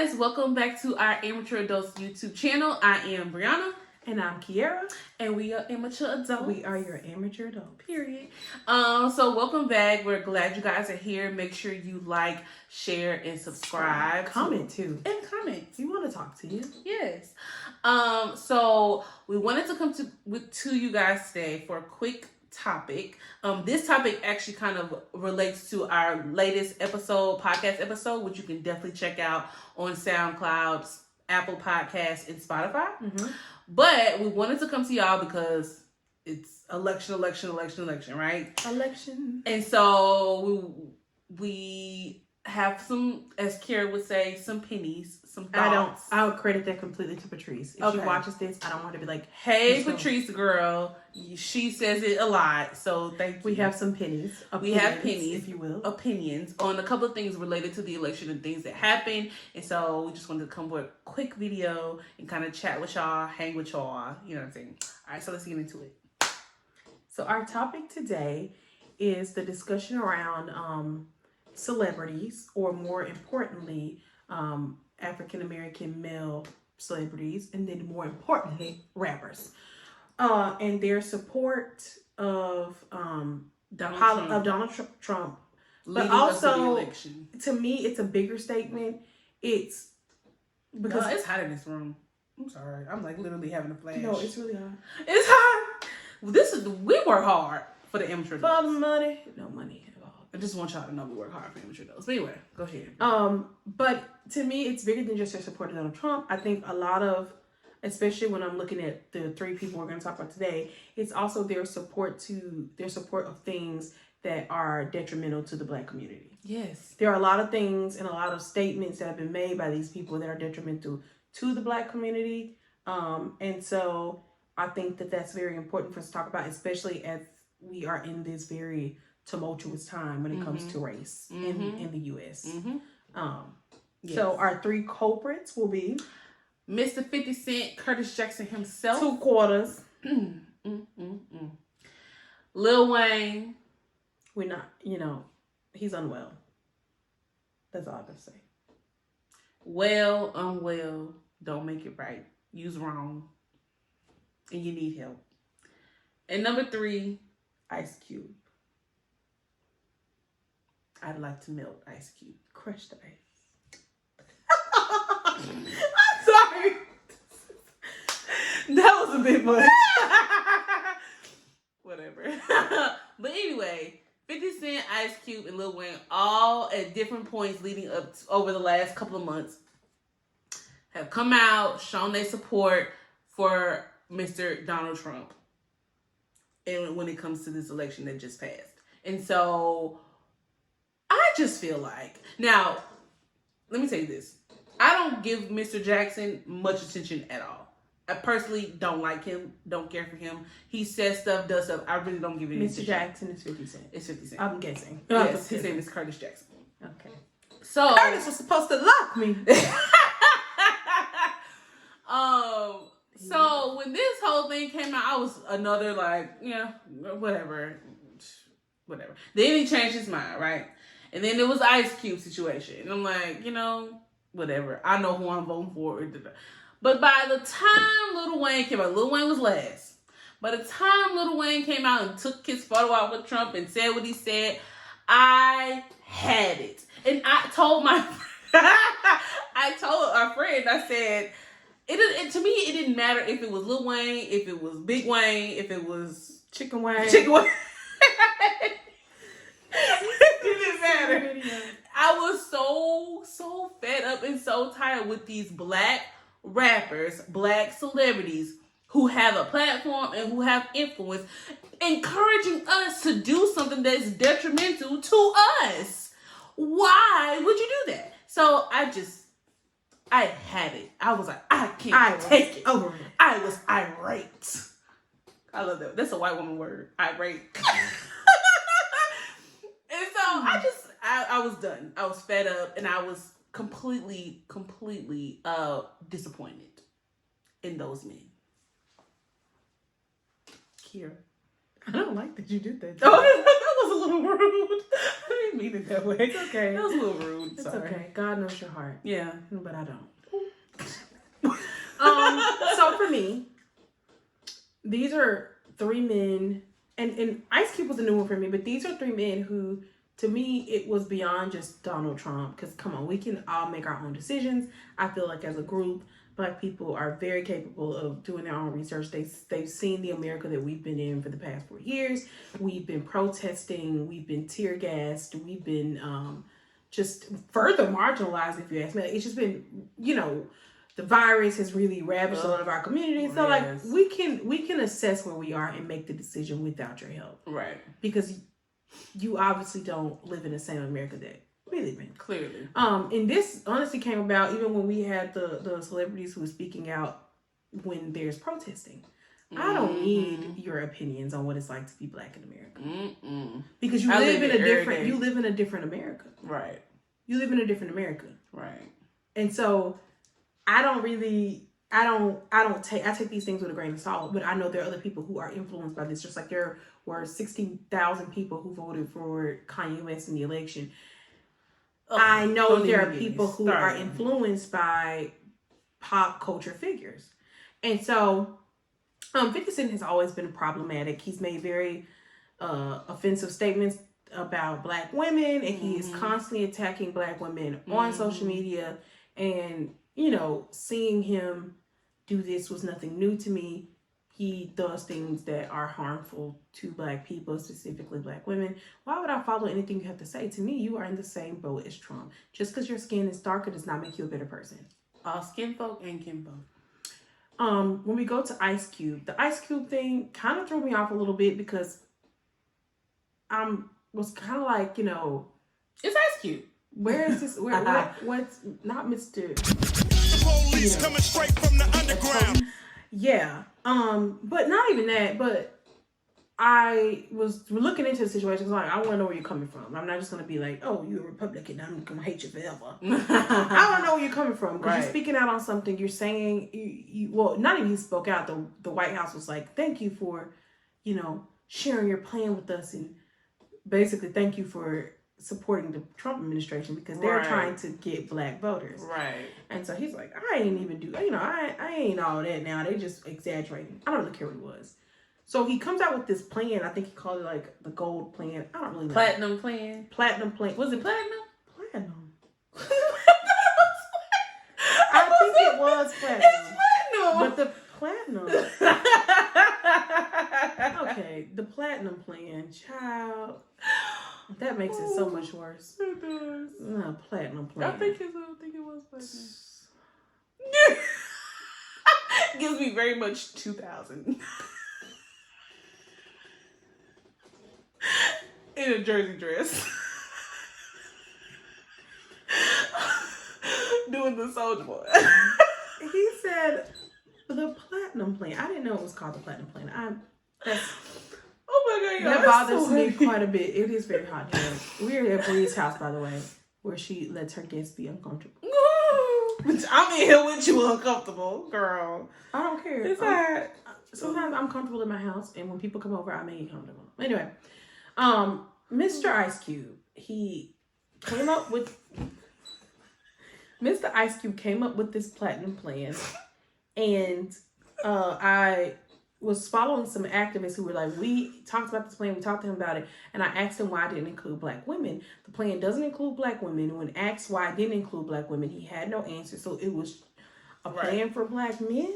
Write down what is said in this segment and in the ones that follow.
guys, welcome back to our Amateur Adults YouTube channel. I am Brianna. And I'm Kiara. And we are amateur adults. We are your amateur adult. Period. So welcome back. We're glad you guys are here. Make sure you like, share, and subscribe. Comment too. And comment. We want to talk to you. Yes. So we wanted to come to you guys today for a quick topic. This topic actually kind of relates to our latest podcast episode, which you can definitely check out on SoundCloud, Apple Podcasts, and Spotify. Mm-hmm. But we wanted to come to y'all because it's election, right? Election. And so we have some, as Kara would say, some pennies, some thoughts. I would credit that completely to Patrice. If she watches this, I don't want to be like, hey, Patrice girl, she says it a lot, so thank you. We have some pennies. We have pennies, if you will. Opinions on a couple of things related to the election and things that happened. And so we just wanted to come with a quick video and kind of chat with y'all, hang with y'all, you know what I'm saying? All right, so let's get into it. So our topic today is the discussion around celebrities, or more importantly, African-American male celebrities, and then more importantly, rappers, and their support of Donald Trump. But also, to me, it's a bigger statement. It's because it's hot in this room. I'm sorry. I'm like literally having a flash. No, it's really hot. It's hot. We work hard for the amateur adults. For the money. No money at all. I just want y'all to know we work hard for amateur adults. But anyway, go ahead. But to me, it's bigger than just their support of Donald Trump. I think a lot of, especially when I'm looking at the three people we're going to talk about today, it's also their support of things that are detrimental to the Black community. Yes. There are a lot of things and a lot of statements that have been made by these people that are detrimental to the Black community. And so I think that that's very important for us to talk about, especially as we are in this very tumultuous time when it comes to race in the U.S. Yes. So our three culprits will be Mr. 50 Cent, Curtis Jackson himself. 2 quarters. Lil Wayne. We're not, he's unwell. That's all I can say. Well, unwell, don't make it right. You's wrong. And you need help. And number 3, Ice Cube. I'd like to melt Ice Cube. Crush the ice. I'm sorry. That was a bit much. Whatever. But anyway, 50 Cent, Ice Cube, and Lil Wayne, all at different points leading up over the last couple of months, have come out, shown their support for Mr. Donald Trump. And when it comes to this election that just passed. And so I just feel like, now, let me tell you this. I don't give Mr. Jackson much attention at all. I personally don't like him, don't care for him. He says stuff, does stuff. I really don't give it any attention. Mr. Jackson is 50 Cent. It's 50 Cent. I'm guessing. Yes, his name is Curtis Jackson. Okay. So Curtis was supposed to lock me. So when this whole thing came out, I was another whatever. Then he changed his mind, right? And then there was Ice Cube situation. And I'm like, whatever. I know who I'm voting for. But by the time Lil Wayne came out, Lil Wayne was last. By the time Lil Wayne came out and took his photo out with Trump and said what he said, I had it. And I told our friend, I said, to me, it didn't matter if it was Lil Wayne, if it was Big Wayne, if it was Chicken Wayne. It didn't matter. I was so fed up and so tired with these Black rappers, Black celebrities who have a platform and who have influence, encouraging us to do something that's detrimental to us. Why would you do that? So I had it. I was like, I can't take it. Over it. I was irate. I love that. That's a white woman word. Irate. And so I was done. I was fed up, and I was completely disappointed in those men. Kira. I don't like that you did that. Oh, that was a little rude. I didn't mean it that way. It's okay. That was a little rude. It's Sorry. okay. God knows your heart. Yeah. But I don't. So for me, these are 3 men, and Ice Cube was a new one for me, but these are 3 men who, to me, it was beyond just Donald Trump. Because come on, we can all make our own decisions. I feel like as a group, Black people are very capable of doing their own research. They've seen the America that we've been in for the past 4 years. We've been protesting. We've been tear gassed. We've been just further marginalized, if you ask me. It's just been, the virus has really ravaged a lot of our community. So yes. we can assess where we are and make the decision without your help. Right. Because you obviously don't live in the same America that we live in. Clearly. And this honestly came about even when we had the celebrities who were speaking out when there's protesting. I don't need your opinions on what it's like to be Black in America. Because you live in a different America. Right. You live in a different America. Right. And so I take these things with a grain of salt, but I know there are other people who are influenced by this, just like there were 16,000 people who voted for Kanye West in the election. I know there are people who are influenced by pop culture figures. And so 50 Cent has always been problematic. He's made very offensive statements about Black women, and he is constantly attacking Black women on social media. And, seeing him do this was nothing new to me. He does things that are harmful to Black people, specifically Black women. Why would I follow anything you have to say? To me, you are in the same boat as Trump. Just because your skin is darker does not make you a better person. All skin folk and kin folk. When we go to Ice Cube, the Ice Cube thing kind of threw me off a little bit because was kind of like, it's Ice Cube. Where is this? What's not Mr. The police coming straight from the underground. Yeah. But not even that, but I was looking into the situation. Like, I want to know where you're coming from. I'm not just going to be like, oh, you're a Republican, I'm going to hate you forever. I want to know where you're coming from. Because you're speaking out on something. You're saying, well, not even he spoke out. The White House was like, thank you for, sharing your plan with us. And basically, thank you for supporting the Trump administration because they're trying to get Black voters. Right. And so he's like, I ain't even do, I ain't all that now. They just exaggerating. I don't really care what it was. So he comes out with this plan. I think he called it like the gold plan. I don't really know. Platinum plan. Platinum plan. Was it platinum? Platinum. I think it was platinum. It's platinum. But the platinum. Okay, the platinum plan, child. That makes it so much worse. It does. No, platinum plan. I think it was platinum. Gives me very much 2000. In a jersey dress. Doing the Soulja Boy. He said the platinum plan. I didn't know it was called the platinum plan. Oh my God, that bothers me quite a bit. It is very hot here. We're at Bree's house, by the way, where she lets her guests be uncomfortable. I'm in here with you uncomfortable, girl. I don't care. It's hot. Sometimes I'm comfortable in my house, and when people come over, I make it comfortable. Anyway, Mr. Ice Cube, he came up with Mr. Ice Cube came up with this platinum plan, and I was following some activists who were like, we talked about this plan, we talked to him about it, and I asked him why it didn't include Black women. The plan doesn't include Black women. When asked why it didn't include Black women, he had no answer. So it was a plan for Black men.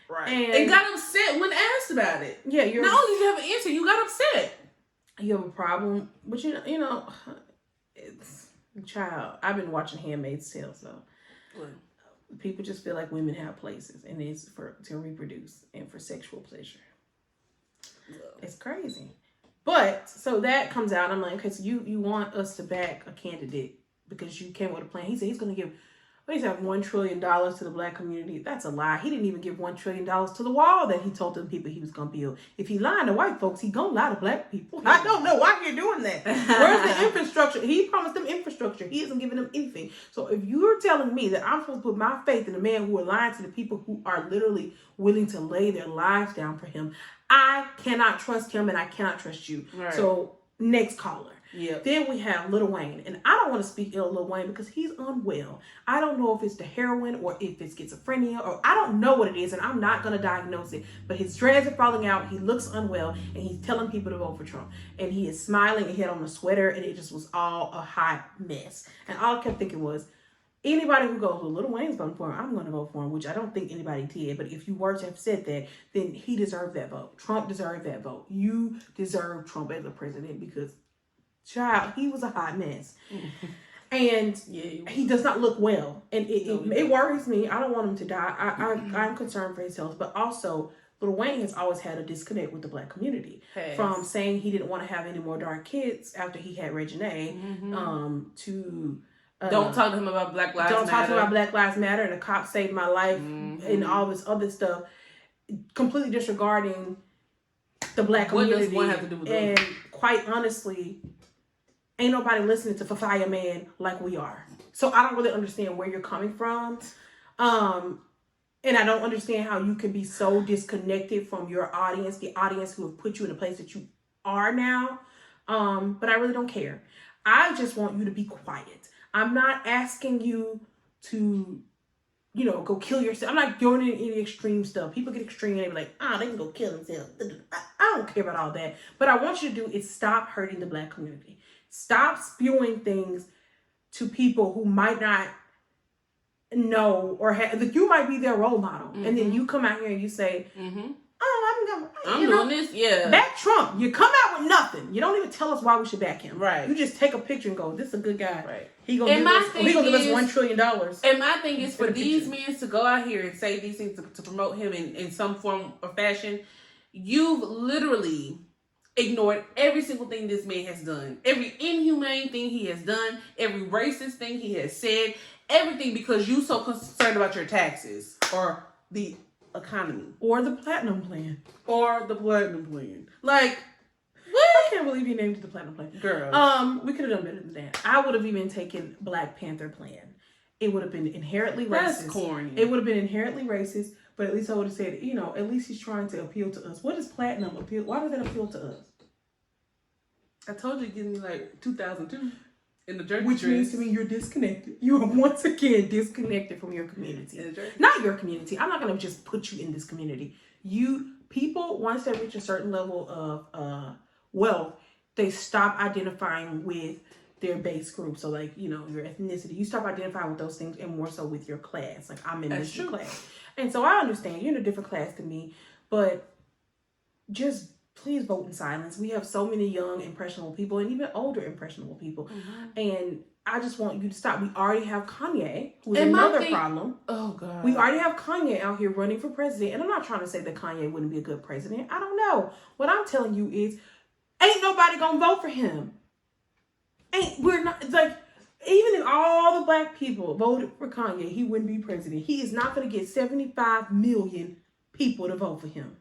Right. And got upset when asked about it. Yeah, not only did you have an answer, you got upset. You have a problem, but it's child. I've been watching Handmaid's Tale, so people just feel like women have places, and it's to reproduce and for sexual pleasure. It's crazy. But so that comes out, I'm like, okay, so you want us to back a candidate because you came up with a plan. He said he's going to give. He's have $1 trillion to the Black community. That's a lie. He didn't even give $1 trillion to the wall that he told them people he was going to build. If he lying to white folks, he going to lie to Black people. I don't know why you're doing that. Where's the infrastructure? He promised them infrastructure. He isn't giving them anything. So if you're telling me that I'm supposed to put my faith in a man who are lying to the people who are literally willing to lay their lives down for him, I cannot trust him and I cannot trust you. Right. So Next caller. Yeah. Then we have Lil Wayne. And I don't want to speak ill of Lil Wayne because he's unwell. I don't know if it's the heroin or if it's schizophrenia or I don't know what it is and I'm not going to diagnose it. But his dreads are falling out. He looks unwell and he's telling people to vote for Trump. And he is smiling and he had on a sweater and it just was all a hot mess. And all I kept thinking was, anybody who goes, well, Lil Wayne's voting for him, I'm going to vote for him, which I don't think anybody did. But if you were to have said that, then he deserved that vote. Trump deserved that vote. You deserve Trump as a president because, child, he was a hot mess. And he does not look well. And it worries me. I don't want him to die. I'm concerned for his health. But also, Lil Wayne has always had a disconnect with the black community. From saying he didn't want to have any more dark kids after he had Reginae, to... don't talk to him about Black Lives Matter. Don't talk to him about Black Lives Matter and the cop saved my life and all this other stuff. Completely disregarding the black community. What does one have to do with that? And quite honestly, ain't nobody listening to Fafaya Man like we are. So I don't really understand where you're coming from. And I don't understand how you can be so disconnected from your audience, the audience who have put you in the place that you are now. But I really don't care. I just want you to be quiet. I'm not asking you to, go kill yourself. I'm not going into any extreme stuff. People get extreme and they be like, they can go kill themselves. I don't care about all that. But I want you to do is stop hurting the black community. Stop spewing things to people who might not know or have, you might be their role model. And then you come out here and you say, I'm doing this, back Trump. You come out with nothing. You don't even tell us why we should back him. Right. You just take a picture and go, this is a good guy. Right. He gonna give us $1 trillion. And my thing is for these men to go out here and say these things to promote him in some form or fashion, you've literally ignored every single thing this man has done. Every inhumane thing he has done. Every racist thing he has said. Everything because you so concerned about your taxes or the economy. Or the platinum plan. Like, what? I can't believe you named it the platinum plan. Girl. We could have done better than that. I would have even taken Black Panther plan. It would have been inherently racist. That's corny. It would have been inherently racist, but at least I would have said, at least he's trying to appeal to us. What does platinum appeal? Why does that appeal to us? I told you it gives me like 2002 in the jersey. Which means to me you're disconnected. You are once again disconnected from your community. Not your community. I'm not going to just put you in this community. People, once they reach a certain level of wealth, they stop identifying with their base group. So like, your ethnicity. You stop identifying with those things and more so with your class. Like I'm in this class. And so I understand you're in a different class than me, but just please vote in silence. We have so many young, impressionable people and even older, impressionable people. And I just want you to stop. We already have Kanye, who's another problem. Oh, God. We already have Kanye out here running for president. And I'm not trying to say that Kanye wouldn't be a good president. I don't know. What I'm telling you is, ain't nobody gonna vote for him. We're not, like, even if all the black people voted for Kanye, he wouldn't be president. He is not gonna get 75 million people to vote for him.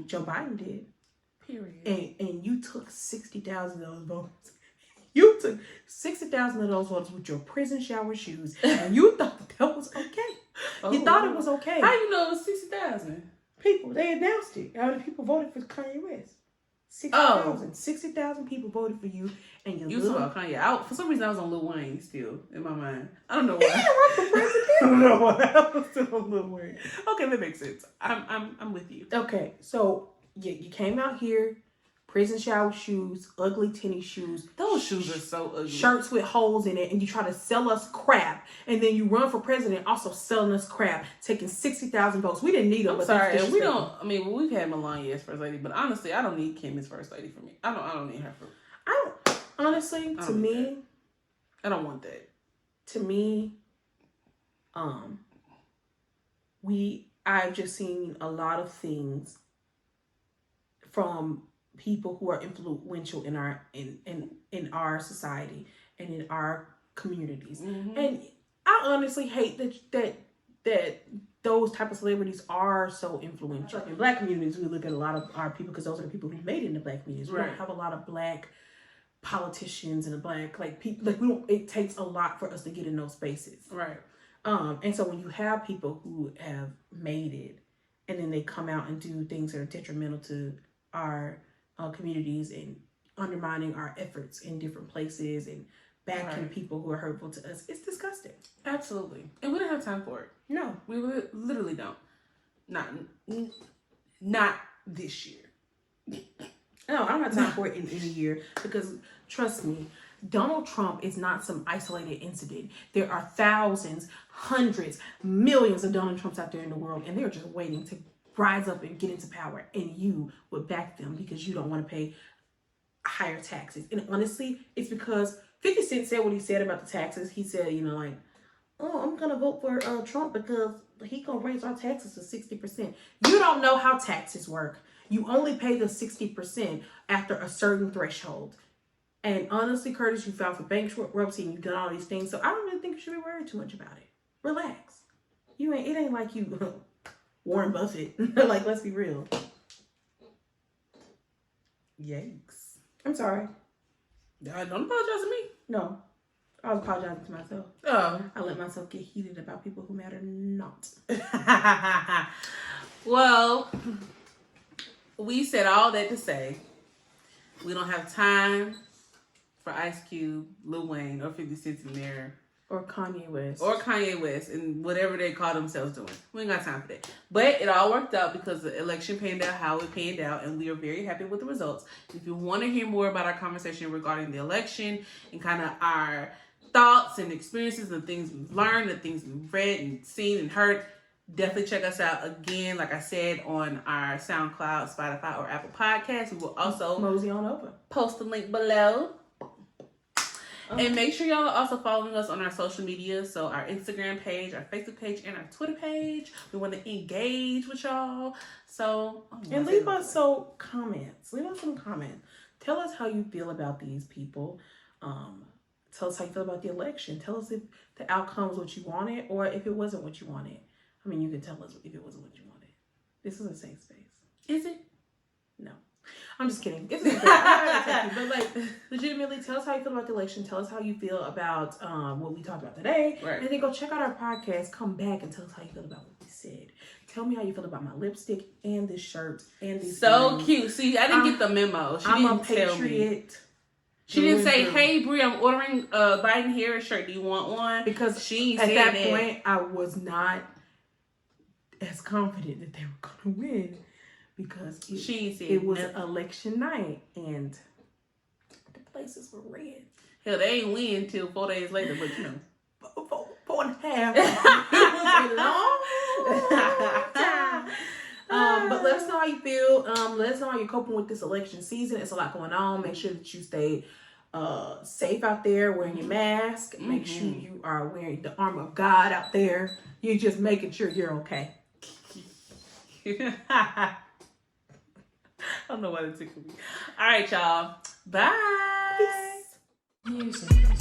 Joe Biden did. Period. And you took 60,000 of those votes. You took 60,000 of those votes with your prison shower shoes, and you thought that was okay. You thought it was okay. How you know it was 60,000? People, they announced it. How many people voted for Kanye West? 60,000. 60,000 people voted for you, and you saw Kanye. For some reason, I was on Lil Wayne still in my mind. I don't know He why. didn't run for president. I don't know why. I was still on Lil Wayne. Okay, that makes sense. I'm with you. Okay, so you came out here, prison shower shoes, ugly tennis shoes. Those shoes are so ugly. Shirts with holes in it, and you try to sell us crap, and then you run for president, also selling us crap, taking 60,000 votes. We didn't need them. I'm sorry, we don't. I mean, we've had Melania as first lady, but honestly, I don't need Kim as first lady for me. I don't need her for. Honestly, to me, I don't want that. To me, I've just seen a lot of things from people who are influential in our society and in our communities. And I honestly hate that those type of celebrities are so influential. Like in black communities, we look at a lot of our people because those are the people who made it in the black communities. We don't have a lot of black politicians and people. We don't. It takes a lot for us to get in those spaces. Right. And so when you have people who have made it, and then they come out and do things that are detrimental to our communities and undermining our efforts in different places and backing Right. people who are hurtful to us. It's disgusting. Absolutely. And we don't have time for it. No. We literally don't. Not this year. No, I don't have time for it in any year because, trust me, Donald Trump is not some isolated incident. There are thousands, hundreds, millions of Donald Trumps out there in the world, and they're just waiting to rise up and get into power, and you would back them because you don't want to pay higher taxes. And honestly, it's because 50 Cent said what he said about the taxes. He said, you know, like, oh, I'm going to vote for Trump because he going to raise our taxes to 60%. You don't know how taxes work. You only pay the 60% after a certain threshold. And honestly, Curtis, you filed for bankruptcy and you've done all these things. So I don't really think you should be worried too much about it. Relax. It ain't like you Warren Buffett. Like, let's be real. Yikes. I'm sorry. Don't apologize to me. No. I was apologizing to myself. Oh. I let myself get heated about people who matter not. Well, we said all that to say we don't have time for Ice Cube, Lil Wayne, or 50 Cent in there. Or Kanye West. Or Kanye West and whatever they call themselves doing. We ain't got time for that. But it all worked out because the election panned out how it panned out, and we are very happy with the results. If you want to hear more about our conversation regarding the election and kind of our thoughts and experiences and things we've learned and things we've read and seen and heard, definitely check us out again, like I said, on our SoundCloud, Spotify, or Apple Podcasts. We will also mosey on over. Post the link below. And make sure y'all are also following us on our social media. So our Instagram page, our Facebook page, and our Twitter page. We want to engage with y'all. So and leave us some comments. Leave us some comments. Tell us how you feel about these people. Tell us how you feel about the election. Tell us if the outcome was what you wanted or if it wasn't what you wanted. I mean, you can tell us if it wasn't what you wanted. This is a safe space. Is it? No. I'm just kidding. It's okay. But like, legitimately, tell us how you feel about the election. Tell us how you feel about what we talked about today. Right. And then go check out our podcast. Come back and tell us how you feel about what we said. Tell me how you feel about my lipstick and this shirt and these so earrings. cute. See, I didn't get the memo. She I'm didn't a tell me. patriot. She didn't say, "Hey, Brie, I'm ordering a Biden Harris shirt. Do you want one?" Because she at said that point, I was not as confident that they were going to win. Because it was election night and the places were red. Hell, they ain't win till 4 days later, but you know. 4.5. It was a long. But let us know how you feel. Let us know how you're coping with this election season. It's a lot going on. Make sure that you stay safe out there, wearing your mask. Mm-hmm. Make sure you are wearing the armor of God out there. You're just making sure you're okay. I don't know why that tickled me. All right, y'all. Bye. Peace. Music.